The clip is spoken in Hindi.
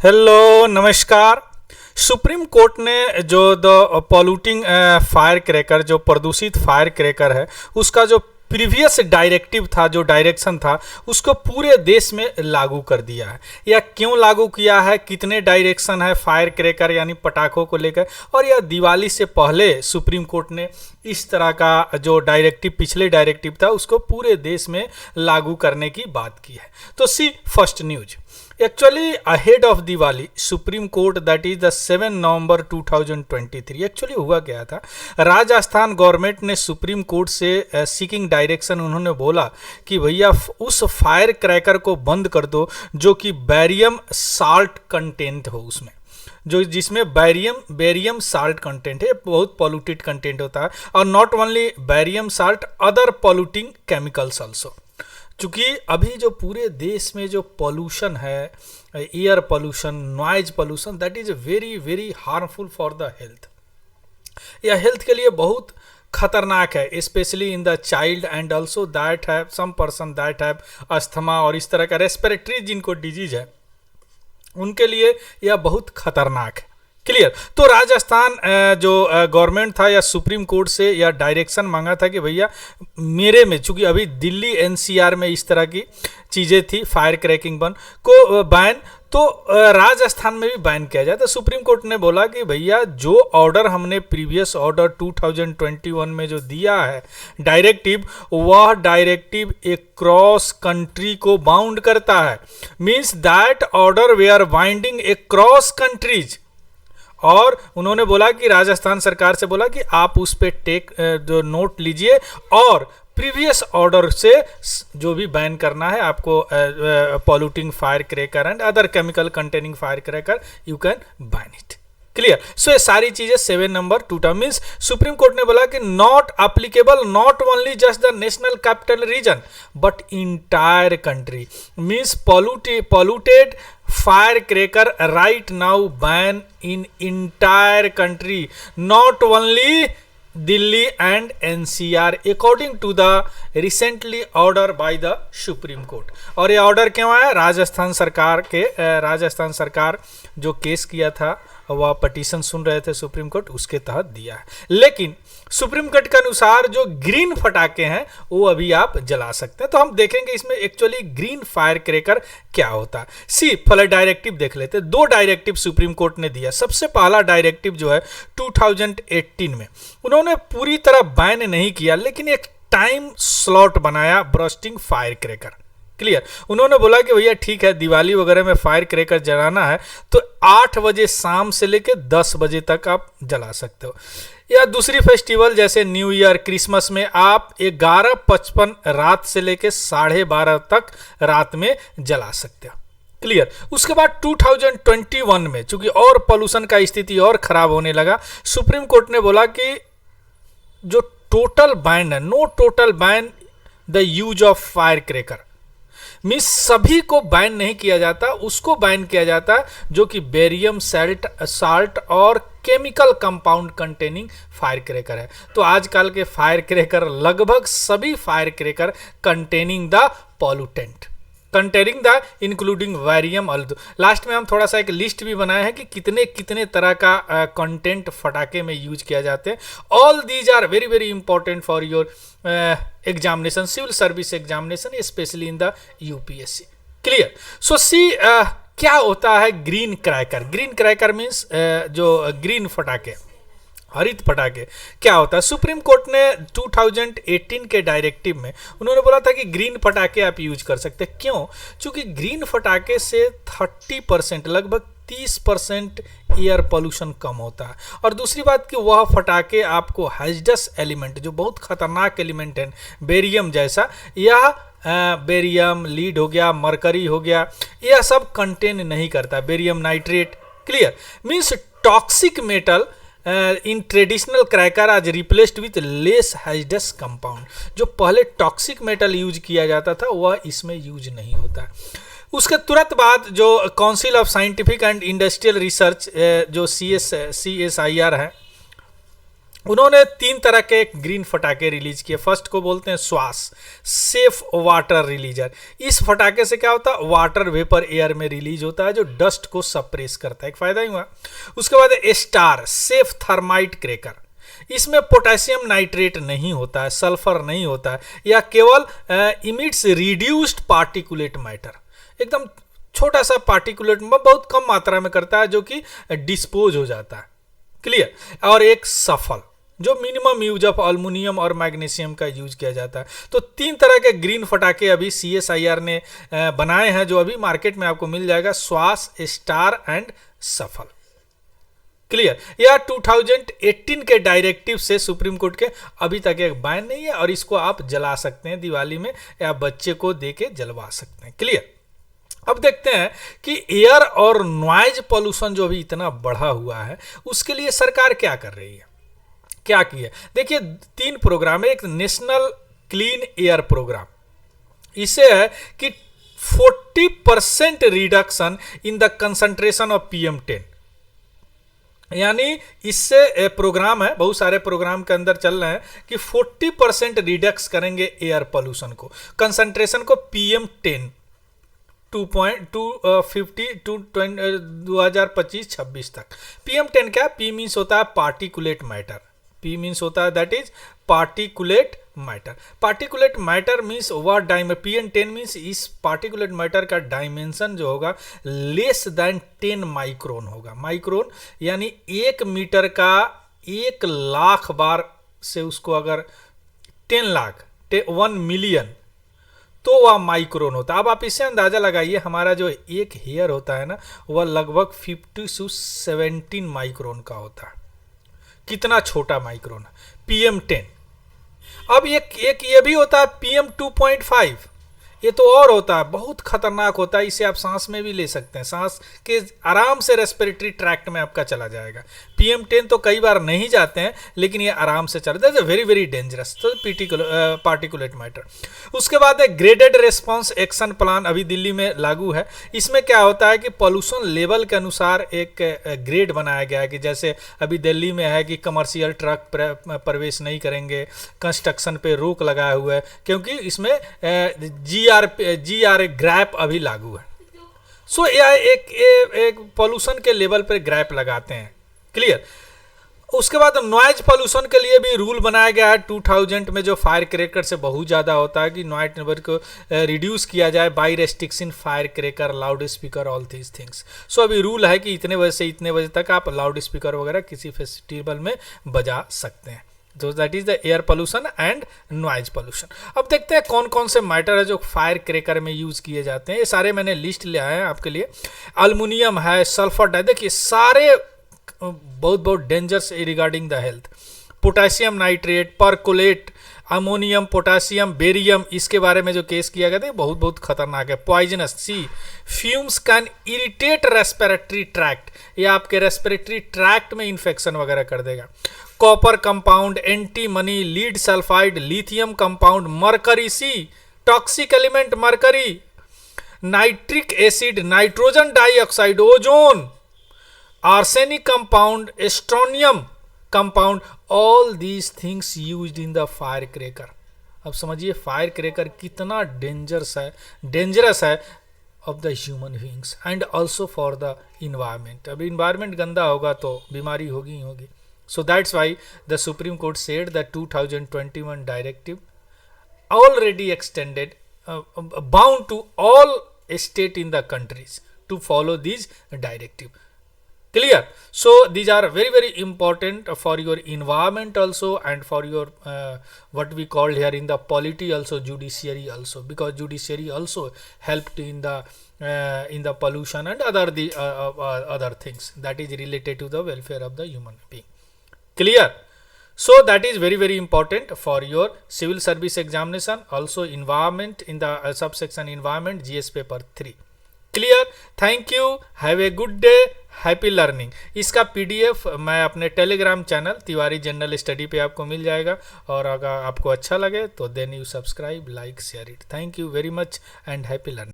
हेलो नमस्कार। सुप्रीम कोर्ट ने जो द पॉल्यूटिंग फायर क्रैकर, जो प्रदूषित फायर क्रैकर है, उसका जो प्रीवियस डायरेक्टिव था, जो डायरेक्शन था, उसको पूरे देश में लागू कर दिया है। या क्यों लागू किया है, कितने डायरेक्शन है फायर क्रैकर यानी पटाखों को लेकर, और यह दिवाली से पहले सुप्रीम कोर्ट ने इस तरह का जो डायरेक्टिव, पिछले डायरेक्टिव था, उसको पूरे देश में लागू करने की बात की है। तो see first news, actually ahead of Diwali supreme court, that is the 7 November 2023, actually हुआ क्या था, राजस्थान गवर्नमेंट ने सुप्रीम कोर्ट से सीकिंग डायरेक्शन, उन्होंने बोला कि भैया उस फायर क्रैकर को बंद कर दो जो कि बैरियम साल्ट कंटेंट हो, उसमें जो जिसमें बैरियम साल्ट कंटेंट है, बहुत पॉल्यूटेड कंटेंट होता है, और not only barium salt, other polluting chemicals also. चूँकि अभी जो पूरे देश में जो पॉल्यूशन है, air pollution, noise pollution, that is very very harmful for the health. यह हेल्थ के लिए बहुत खतरनाक है, specially in the child and also that have some person that have asthma और इस तरह का रेस्पिरेटरी जिनको डिजीज है, उनके लिए यह बहुत खतरनाक है। क्लियर। तो राजस्थान जो गवर्नमेंट था या सुप्रीम कोर्ट से यह डायरेक्शन मांगा था कि भैया मेरे में, चूंकि अभी दिल्ली एनसीआर में इस तरह की चीज़ें थी, फायर क्रैकिंग को बैन, तो राजस्थान में भी बैन किया जाए। तो सुप्रीम कोर्ट ने बोला कि भैया जो ऑर्डर हमने प्रीवियस ऑर्डर 2021 में जो दिया है डायरेक्टिव, वह डायरेक्टिव एक क्रॉस कंट्री को बाउंड करता है, means that order they are binding across countries. और उन्होंने बोला कि राजस्थान सरकार से बोला कि आप उस पे जो नोट लीजिए और प्रीवियस ऑर्डर से जो भी बैन करना है आपको, polluting fire cracker and other chemical containing fire cracker, you can ban it. Clear. So ये सारी चीजें 7 नंबर 2 मीन्स सुप्रीम कोर्ट ने बोला कि not applicable not only just the national capital region but entire country, means polluted firecracker right now ban in entire country, not only Delhi and NCR according to the recently order by the Supreme Court। और ये ऑर्डर क्यों आया, राजस्थान सरकार जो केस किया था, वह पटिशन सुन रहे थे सुप्रीम कोर्ट, उसके तहत दिया है। लेकिन सुप्रीम कोर्ट के अनुसार जो ग्रीन फटाके हैं वो अभी आप जला सकते हैं। तो हम देखेंगे इसमें एक्चुअली ग्रीन फायर क्रैकर क्या होता है। सी पहले डायरेक्टिव देख लेते हैं। 2 डायरेक्टिव सुप्रीम कोर्ट ने दिया। सबसे पहला डायरेक्टिव जो है 2018 में, उन्होंने पूरी तरह बैन नहीं किया, लेकिन एक टाइम स्लॉट बनाया ब्रस्टिंग फायर क्रैकर। क्लियर। उन्होंने बोला कि भैया ठीक है, दिवाली वगैरह में फायर क्रैकर जलाना है तो 8 बजे शाम से लेके 10 बजे तक आप जला सकते हो। या दूसरी फेस्टिवल जैसे न्यू ईयर, क्रिसमस में आप 11:55 रात से लेके 12:30 तक रात में जला सकते हो। क्लियर। उसके बाद 2021 में चूंकि और पॉल्यूशन का स्थिति और खराब होने लगा, सुप्रीम कोर्ट ने बोला कि जो टोटल बैन है, no total ban the use of fire cracker, means सभी को बैन नहीं किया जाता, उसको बैन किया जाता जो कि बेरियम साल्ट और chemical compound containing fire cracker है। तो आजकल के फायर क्रैकर, लगभग सभी fire cracker containing the pollutant, containing the including barium. Last में हम थोड़ा सा एक लिस्ट भी बनाए हैं कि कितने कितने तरह का कंटेंट फटाके में यूज किया जाते हैं। All these are very very important for your examination, civil service examination, specially in the UPSC. Clear. So see क्या होता है green cracker. Green cracker means जो ग्रीन फटाके, हरित फटाके क्या होता है। सुप्रीम कोर्ट ने 2018 के डायरेक्टिव में उन्होंने बोला था कि ग्रीन फटाके आप यूज कर सकते हैं। क्यों? क्योंकि ग्रीन फटाके से 30%, लगभग 30% एयर पोल्यूशन कम होता है। और दूसरी बात कि वह फटाके आपको हैजडस एलिमेंट, जो बहुत खतरनाक एलिमेंट है बेरियम जैसा, यह बेरियम, लीड हो गया, मरकरी हो गया, यह सब कंटेन नहीं करता, barium nitrate. Clear. Means toxic metal in traditional cracker आज रिप्लेस्ड विथ लेस हैजडस कंपाउंड। जो पहले टॉक्सिक मेटल यूज किया जाता था वह इसमें यूज नहीं होता। उसके तुरंत बाद जो council of scientific and industrial research, जो CSIR है, उन्होंने 3 तरह के ग्रीन फटाके रिलीज किए। फर्स्ट को बोलते हैं श्वास, सेफ वाटर रिलीजर। इस फटाके से क्या होता है, वाटर वेपर एयर में रिलीज होता है जो डस्ट को सप्रेस करता है, एक फायदा ही हुआ। उसके बाद स्टार, सेफ थर्माइट क्रैकर। इसमें पोटेशियम नाइट्रेट नहीं होता है, सल्फर नहीं होता है, या केवल इमिट्स रिड्यूस्ड पार्टिकुलेट मैटर, एकदम छोटा सा पार्टिकुलेट बहुत कम मात्रा में करता है जो कि डिस्पोज हो जाता है। क्लियर। और एक सफल, जो मिनिमम यूज ऑफ अल्मुनियम और मैग्नीशियम का यूज किया जाता है। तो 3 तरह के ग्रीन फटाके अभी CSIR ने बनाए हैं जो अभी मार्केट में आपको मिल जाएगा, श्वास, स्टार एंड सफल। क्लियर। या 2018 के डायरेक्टिव से सुप्रीम कोर्ट के अभी तक एक बैन नहीं है और इसको आप जला सकते हैं दिवाली में, या बच्चे को दे के जलवा सकते हैं। क्लियर। अब देखते हैं कि एयर और नॉइज पोल्यूशन जो अभी इतना बढ़ा हुआ है उसके लिए सरकार क्या कर रही है, क्या की है। देखिए 3 प्रोग्राम है। एक नेशनल क्लीन एयर प्रोग्राम, इसे है कि 40% reduction in the concentration of PM10, यानी इससे प्रोग्राम है, बहुत सारे प्रोग्राम के अंदर चल रहे हैं कि 40% रिडक्स करेंगे एयर पोल्यूशन को, कंसंट्रेशन को PM10 2025-26 तक। PM10 क्या, P मीन्स होता है पार्टिकुलेट मैटर, P मीन्स होता है that is particulate matter. Particulate matter means वह PM10 मीन्स इस पार्टिकुलेट मैटर का डायमेंशन जो होगा लेस देन 10 माइक्रोन होगा। माइक्रोन यानी 1 मीटर का 1 लाख बार से उसको अगर 10 लाख 1 मिलियन तो वह माइक्रोन होता है। अब आप इससे अंदाजा लगाइए, हमारा जो एक हेयर होता है ना वह लगभग 50 से 17 माइक्रोन का होता है। कितना छोटा माइक्रोन है PM10। अब एक ये भी होता है PM2.5, ये तो और होता है, बहुत खतरनाक होता है। इसे आप सांस में भी ले सकते हैं, सांस के आराम से रेस्पिरेटरी ट्रैक्ट में आपका चला जाएगा। PM10 तो कई बार नहीं जाते हैं लेकिन ये आराम से चलता है, वेरी वेरी डेंजरस। तो पार्टिकुलेट मैटर। उसके बाद एक ग्रेडेड रिस्पॉन्स एक्शन प्लान अभी दिल्ली में लागू है। इसमें क्या होता है कि पोल्यूशन लेवल के अनुसार एक ग्रेड बनाया गया है कि जैसे अभी दिल्ली में है कि कमर्शियल ट्रक प्रवेश नहीं करेंगे, कंस्ट्रक्शन पे रोक लगाया हुआ है क्योंकि इसमें GR ग्रैप अभी लागू है। सो यह एक पोल्यूशन के लेवल पर ग्रैप लगाते हैं। क्लियर। उसके बाद नॉइज पोल्यूशन के लिए भी रूल बनाया गया है 2000 में, जो फायर क्रैकर से बहुत ज़्यादा होता है कि नॉइज लेवल को रिड्यूस किया जाए by restriction fire cracker, loud speaker, all these things. So अभी रूल है कि इतने बजे से इतने बजे तक आप लाउड स्पीकर वगैरह किसी फेस्टिवल में बजा सकते हैं। तो that is the air pollution and noise pollution. अब देखते हैं कौन कौन से मैटर है जो फायर क्रैकर में यूज किए जाते हैं। ये सारे मैंने लिस्ट ले आए हैं आपके लिए। अल्मुनियम है, सल्फर है, देखिए सारे बहुत बहुत dangerous regarding the health. Potassium nitrate, percolate, ammonium, potassium, barium, इसके बारे में जो केस किया गया था बहुत बहुत खतरनाक है। पॉइजनस सी fumes can irritate respiratory tract, ये आपके रेस्पिरेटरी ट्रैक्ट में इन्फेक्शन वगैरह कर देगा। Copper compound, antimony, lead sulphide, lithium compound, mercury सी toxic element mercury, nitric acid, nitrogen dioxide, ozone, arsenic compound, strontium compound, all these things used in the firecracker। अब समझिए फायर क्रैकर कितना डेंजरस है of the human beings and also for the environment. अब इन्वायरमेंट गंदा होगा तो बीमारी होगी ही होगी। So that's why the supreme court said the 2021 directive already extended bound to all state in the countries to follow these directive। Clear? So these are very very important for your environment also and for your what we call here in the polity also, judiciary also, because judiciary also helped in the pollution and other things that is related to the welfare of the human being। Clear? So that is very very important for your civil service examination, also environment in the subsection environment GS paper 3। Clear. Thank you, have a good day, happy learning. इसका PDF मैं अपने Telegram channel Tiwari general study पे आपको मिल जाएगा, और अगर आपको अच्छा लगे तो then you subscribe, like, share it. Thank you very much and happy learning.